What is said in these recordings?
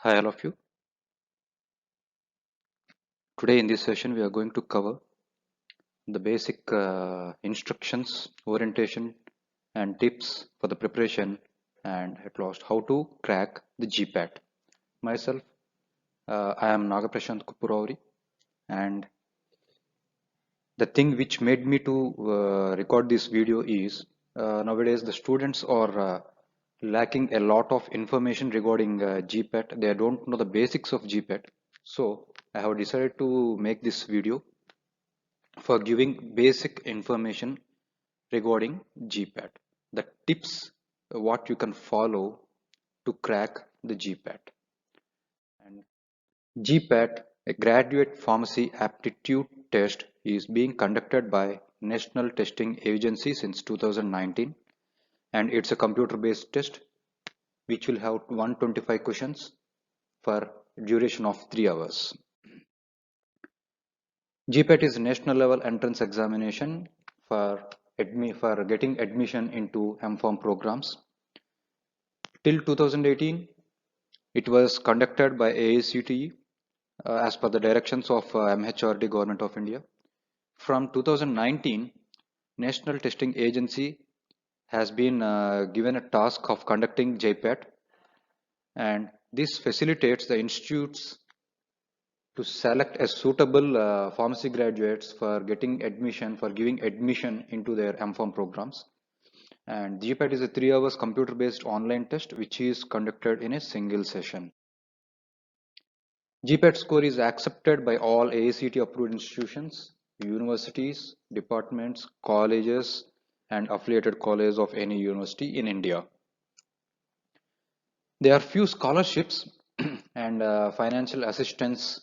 Hi, all of you. Today in this session, we are going to cover the basic instructions, orientation, and tips for the preparation and at last how to crack the GPAT. Myself, I am Nagaprashant Kupurauri, and the thing which made me to record this video is nowadays the students are lacking a lot of information regarding GPAT. They don't know the basics of GPAT. So I have decided to make this video for giving basic information regarding GPAT. The tips what you can follow to crack the GPAT. And GPAT, a graduate pharmacy aptitude test, is being conducted by National Testing Agency since 2019, and it's a computer-based test which will have 125 questions for duration of 3 hours. GPAT is national level entrance examination for for getting admission into MPharm programs. Till 2018, it was conducted by AICTE as per the directions of MHRD Government of India. From 2019, National Testing Agency has been given a task of conducting JPAT, and this facilitates the institutes to select a suitable pharmacy graduates for getting admission, for giving admission into their MPharm programs. And GPAT is a 3 hours computer based online test which is conducted in a single session. GPAT score is accepted by all AICTE approved institutions, universities, departments, colleges, and affiliated colleges of any university in India. There are few scholarships and financial assistance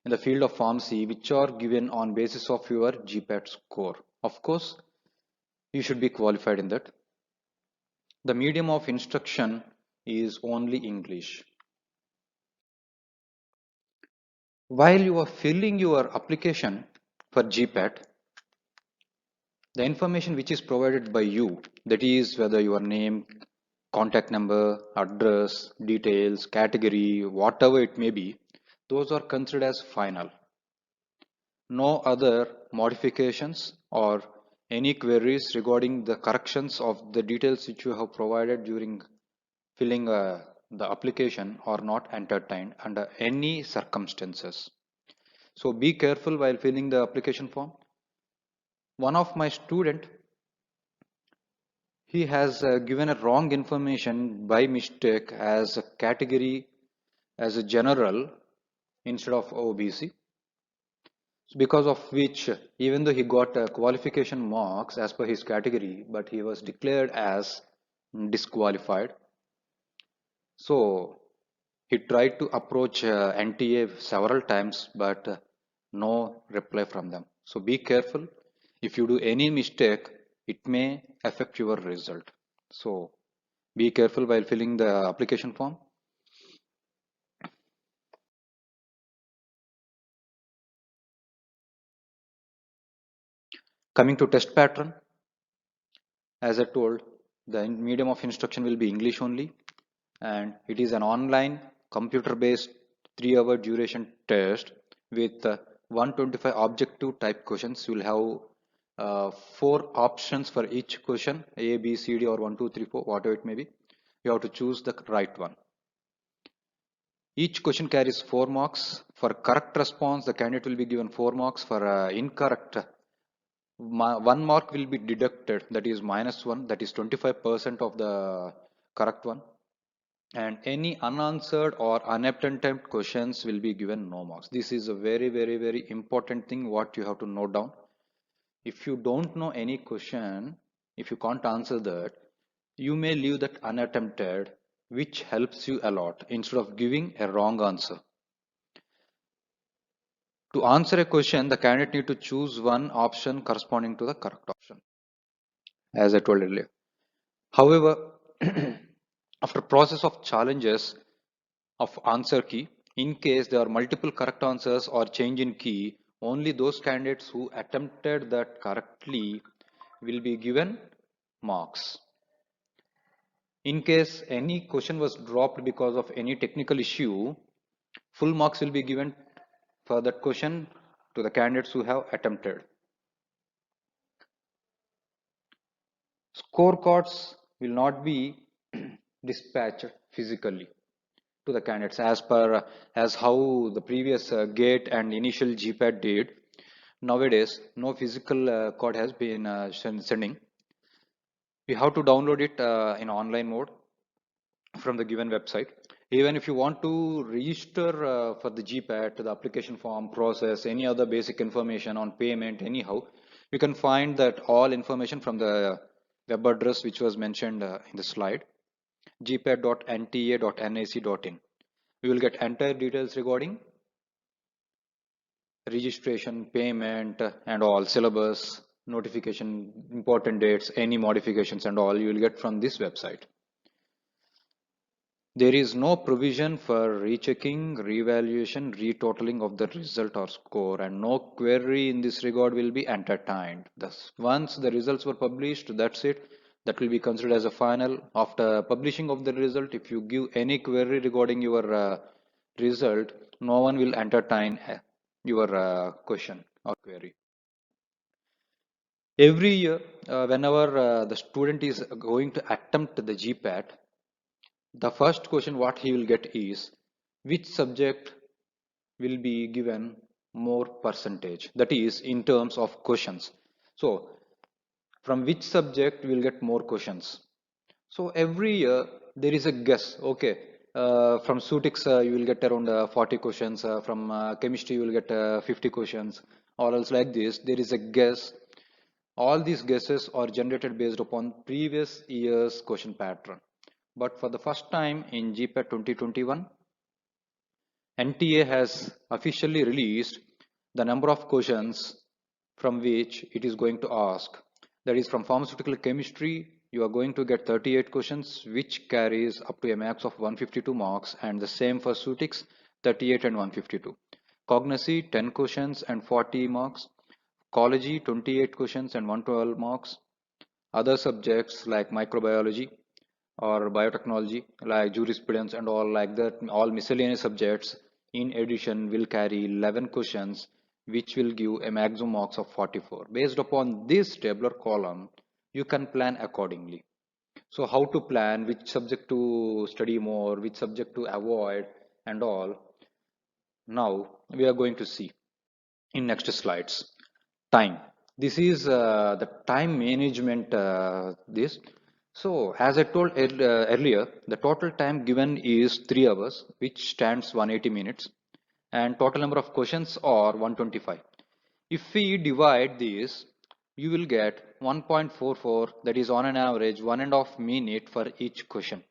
in the field of pharmacy which are given on basis of your GPAT score. Of course, you should be qualified in that. The medium of instruction is only English. While you are filling your application for GPAT, the information which is provided by you, that is whether your name, contact number, address, details, category, whatever it may be, those are considered as final. No other modifications or any queries regarding the corrections of the details which you have provided during filling the application are not entertained under any circumstances. So be careful while filling the application form. One of my student, he has given a wrong information by mistake as a category as a general instead of OBC, because of which even though he got qualification marks as per his category, but he was declared as disqualified. So he tried to approach NTA several times, but no reply from them. So be careful. If you do any mistake, it may affect your result. So be careful while filling the application form. Coming to test pattern, as I told, the medium of instruction will be English only, and it is an online computer-based 3 hour duration test with 125 objective type questions. You will have 4 options for each question: A, B, C, D, or 1, 2, 3, 4, whatever it may be. You have to choose the right one. Each question carries 4 marks. For correct response, the candidate will be given 4 marks. For incorrect, 1 mark will be deducted, that is -1, that is 25% of the correct one. And any unanswered or unattempted questions will be given no marks. This is a very important thing what you have to note down. If you don't know any question, if you can't answer that, you may leave that unattempted, which helps you a lot instead of giving a wrong answer. To answer a question, the candidate need to choose one option corresponding to the correct option, as I told earlier. However, after process of challenges of answer key, in case there are multiple correct answers or change in key, only those candidates who attempted that correctly will be given marks. In case any question was dropped because of any technical issue, full marks will be given for that question to the candidates who have attempted. Scorecards will not be dispatched physically to the candidates as how the previous gate and initial GPAT did. Nowadays, no physical card has been sending. We have to download it in online mode from the given website. Even if you want to register for the GPAT, the application form process, any other basic information on payment, anyhow, you can find that all information from the web address which was mentioned in the slide, gpat.nta.nic.in. We will get entire details regarding registration, payment, and all syllabus, notification, important dates, any modifications and all you will get from this website. There is no provision for rechecking, revaluation, retotaling of the result or score, and no query in this regard will be entertained. Thus, once the results were published, that's it. That will be considered as a final. After publishing of the result, if you give any query regarding your result, no one will entertain your question or query. Every year, whenever the student is going to attempt the GPAT, the first question what he will get is which subject will be given more percentage, that is in terms of questions. So from which subject will get more questions. So every year there is a guess. Okay, from Sutix you will get around 40 questions. From chemistry you will get 50 questions, or else like this. There is a guess. All these guesses are generated based upon previous year's question pattern. But for the first time in GPAT 2021, NTA has officially released the number of questions from which it is going to ask. That is, from pharmaceutical chemistry, you are going to get 38 questions, which carries up to a max of 152 marks, and the same for Sutix, 38 and 152. Cognosy, 10 questions and 40 marks. Ecology, 28 questions and 112 marks. Other subjects like microbiology or biotechnology, like jurisprudence and all like that, all miscellaneous subjects in addition will carry 11 questions, which will give a maximum marks of 44. Based upon this tabular column, you can plan accordingly. So how to plan, which subject to study more, which subject to avoid and all, now we are going to see in next slides. Time. This is the time management this. So as I told earlier, the total time given is 3 hours, which stands 180 minutes, and total number of questions are 125. If we divide this, you will get 1.44, that is on an average 1.5 minute for each question.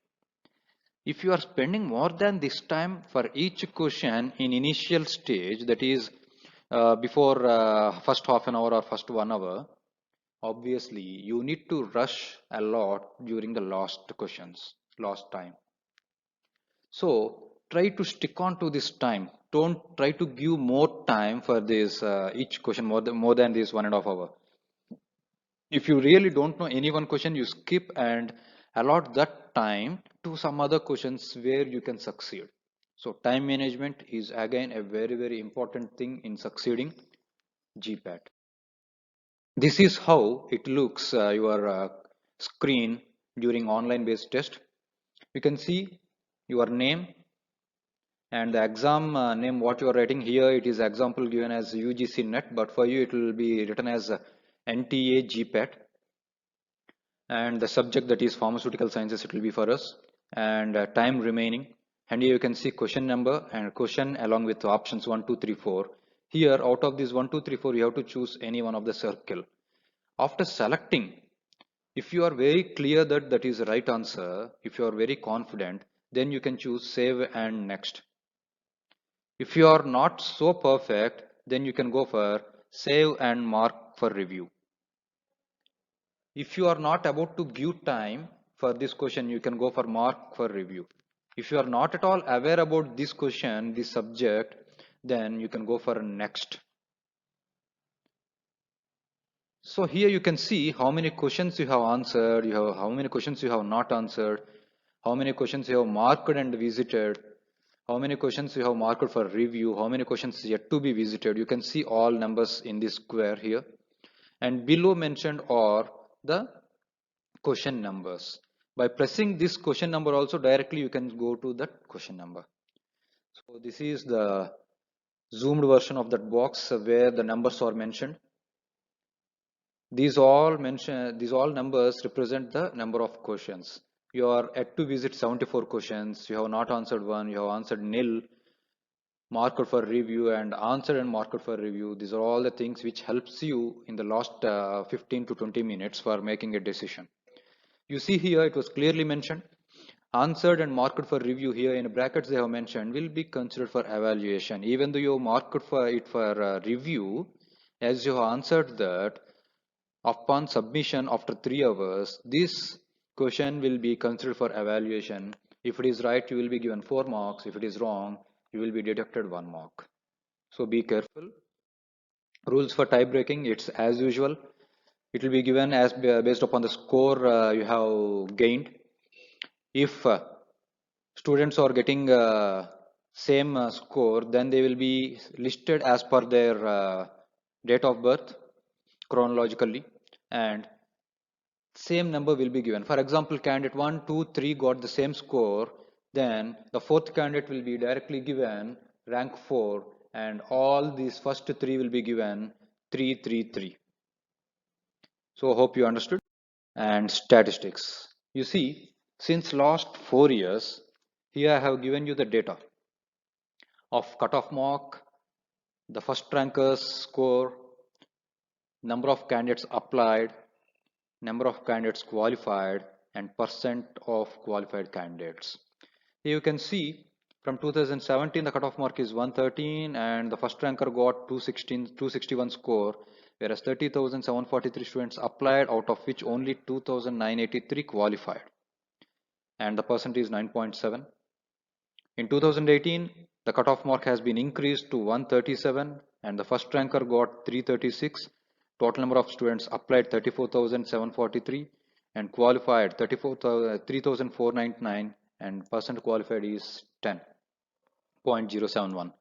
If you are spending more than this time for each question in initial stage, that is before first half an hour or first 1 hour, obviously you need to rush a lot during the last questions, last time. So try to stick on to this time. Don't try to give more time for this each question more than this 1.5 hour. If you really don't know any one question, you skip and allot that time to some other questions where you can succeed. So time management is again a very important thing in succeeding GPAT. This is how it looks your screen during online based test. You can see your name and the exam name what you are writing here. It is example given as UGC NET, but for you it will be written as NTA GPAT, and the subject, that is pharmaceutical sciences, it will be for us, and time remaining. And here you can see question number and question along with options 1 2 3 4. Here out of these 1 2 3 4 you have to choose any one of the circle. After selecting, if you are very clear that that is the right answer, if you are very confident, then you can choose save and next. If you are not so perfect, then you can go for save and mark for review. If you are not about to give time for this question, you can go for mark for review. If you are not at all aware about this question, this subject, then you can go for next. So here you can see how many questions you have answered, how many questions you have not answered. how many questions you have marked and visited, how many questions you have marked for review, how many questions yet to be visited. You can see all numbers in this square here, and below mentioned are the question numbers. By pressing this question number also, directly you can go to that question number. So this is the zoomed version of that box where the numbers are mentioned. These all numbers represent the number of questions. You are yet to visit 74 questions. You have not answered one. You have answered nil, marked for review, and answered and marked for review. These are all the things which helps you in the last 15 to 20 minutes for making a decision. You see here it was clearly mentioned. Answered and marked for review, here in brackets they have mentioned, will be considered for evaluation. Even though you marked for it for review, as you have answered that, upon submission after 3 hours, this question will be considered for evaluation. If it is right, you will be given 4 marks. If it is wrong, you will be deducted 1 mark. So be careful. Rules for tie breaking, it's as usual. It will be given as based upon the score you have gained. If students are getting same score, then they will be listed as per their date of birth chronologically, and same number will be given. For example, candidate 1, 2, 3 got the same score, then the fourth candidate will be directly given rank 4, and all these first 3 will be given 3, 3, 3. So hope you understood. And statistics. You see, since last 4 years, here I have given you the data of cutoff mark, the first rankers score, number of candidates applied, number of candidates qualified, and percent of qualified candidates. Here you can see from 2017 the cutoff mark is 113 and the first ranker got 261 score, whereas 30,743 students applied, out of which only 2,983 qualified, and the percentage is 9.7. In 2018 the cutoff mark has been increased to 137 and the first ranker got 336. Total number of students applied 34,743 and qualified 3,499, and percent qualified is 10.071.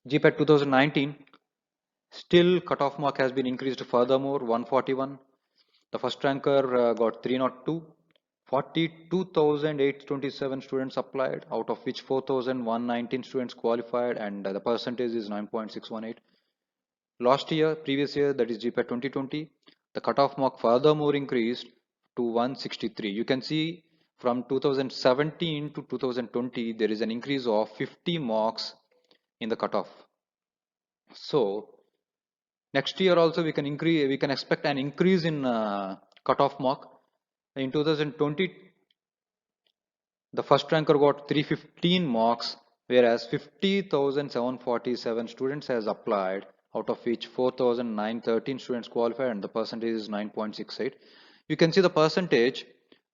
GPAT 2019, still cutoff mark has been increased furthermore, 141. The first ranker got 302. 42,827 students applied, out of which 4,119 students qualified, and the percentage is 9.618. Previous year, that is GPAT 2020, the cutoff mark furthermore increased to 163. You can see from 2017 to 2020, there is an increase of 50 marks in the cutoff. So next year also we can expect an increase in cutoff mark. In 2020, the first ranker got 315 marks, whereas 50,747 students has applied, out of which 4,913 students qualified, and the percentage is 9.68. You can see the percentage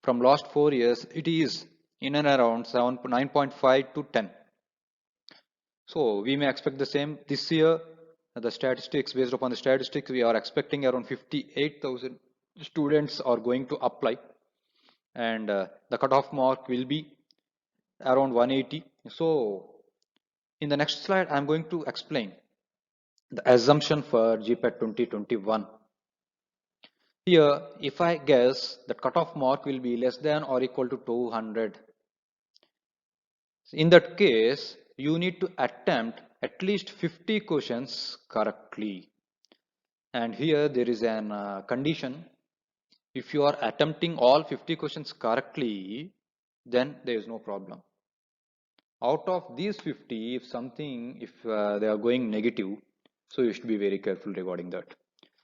from last 4 years, it is in and around 9.5 to 10. So we may expect the same this year. The statistics, based upon the statistics, we are expecting around 58,000 students are going to apply, and the cutoff mark will be around 180. So in the next slide, I'm going to explain the assumption for GPAT 2021. Here, if I guess that cutoff mark will be less than or equal to 200, in that case, you need to attempt at least 50 questions correctly. And here there is an condition. If you are attempting all 50 questions correctly, then there is no problem. Out of these 50, if they are going negative, so you should be very careful regarding that.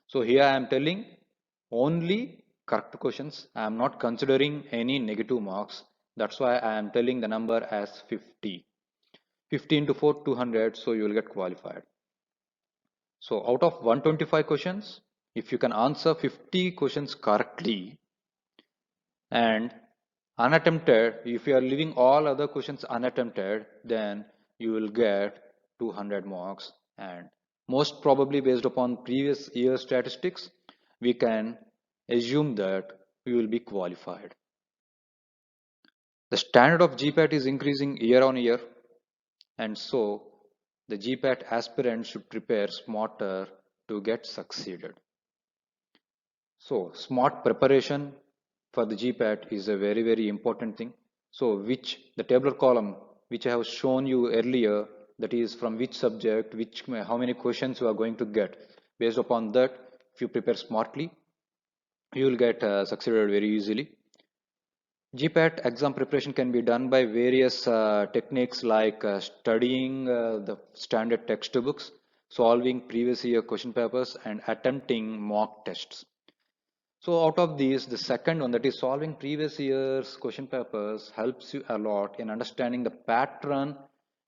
So here I am telling only correct questions. I am not considering any negative marks. That's why I am telling the number as 50. 50 into 4, 200, so you will get qualified. So out of 125 questions, if you can answer 50 questions correctly and unattempted, if you are leaving all other questions unattempted, then you will get 200 marks, and most probably based upon previous year statistics, we can assume that you will be qualified. The standard of GPAT is increasing year on year, and so the GPAT aspirant should prepare smarter to get succeeded. So smart preparation for the GPAT is a very, very important thing. So which the tabular column which I have shown you earlier, that is from which subject, how many questions you are going to get. Based upon that, if you prepare smartly, you will get succeeded very easily. GPAT exam preparation can be done by various techniques like studying the standard textbooks, solving previous year question papers, and attempting mock tests. So out of these, the second one, that is solving previous year's question papers, helps you a lot in understanding the pattern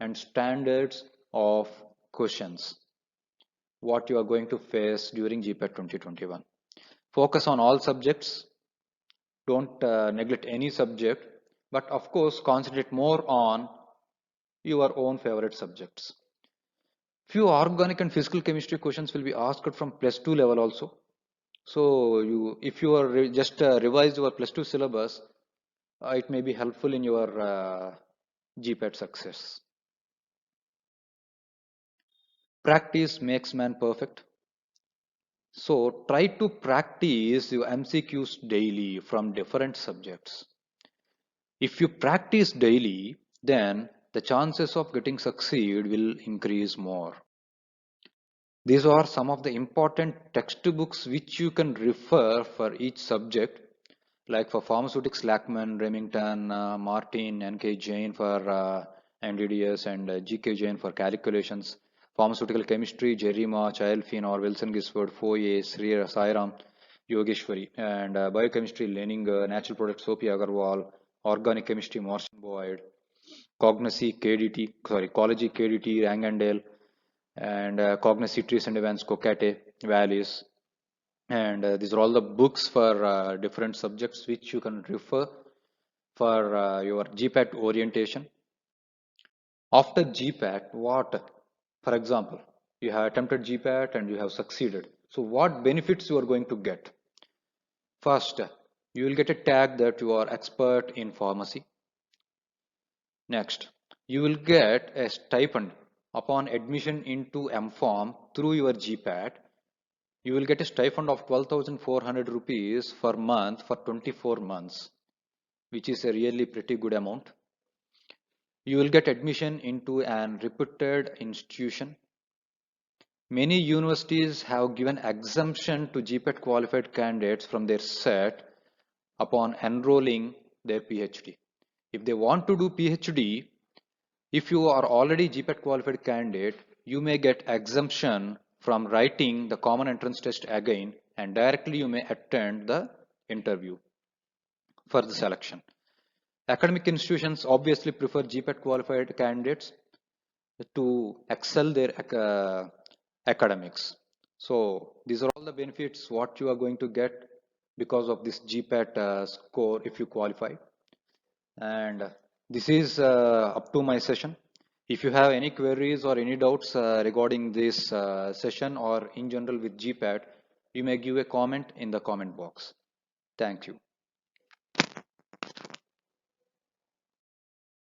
and standards of questions, what you are going to face during GPAT 2021. Focus on all subjects. Don't neglect any subject, but of course concentrate more on your own favorite subjects. Few organic and physical chemistry questions will be asked from +2 level also. So if you are just revise your +2 syllabus, it may be helpful in your GPAT success. Practice makes man perfect. So try to practice your MCQs daily from different subjects. If you practice daily, then the chances of getting succeed will increase more. These are some of the important textbooks which you can refer for each subject, like for pharmaceutics, Lackman, Remington, Martin, N.K. Jain for NDDS, and G.K. Jain for calculations. Pharmaceutical chemistry, Jerima, Childfin, Wilson Gisford, Foye, Sri Sairam, Yogeshwari, and biochemistry, Leninger, natural products, Sophie Agarwal, organic chemistry, Martin Boyd, Cognosy, KDT, sorry, Ecology, KDT, Rangandale, and Cognosy, Trees and Events, Kokate, Valleys, and these are all the books for different subjects which you can refer for your GPAT orientation. After GPAT, what, for example, you have attempted GPAT and you have succeeded. So what benefits you are going to get? First, you will get a tag that you are expert in pharmacy. Next, you will get a stipend upon admission into MPharm through your GPAT. You will get a stipend of 12,400 rupees per month for 24 months, which is a really pretty good amount. You will get admission into an reputed institution. Many universities have given exemption to GPAT qualified candidates from their set upon enrolling their PhD. If they want to do PhD, if you are already GPAT qualified candidate, you may get exemption from writing the common entrance test again, and directly you may attend the interview for the selection. Academic institutions obviously prefer GPAT qualified candidates to excel their academics. So these are all the benefits what you are going to get because of this GPAT score if you qualify. And this is up to my session. If you have any queries or any doubts regarding this session or in general with GPAT, you may give a comment in the comment box. Thank you.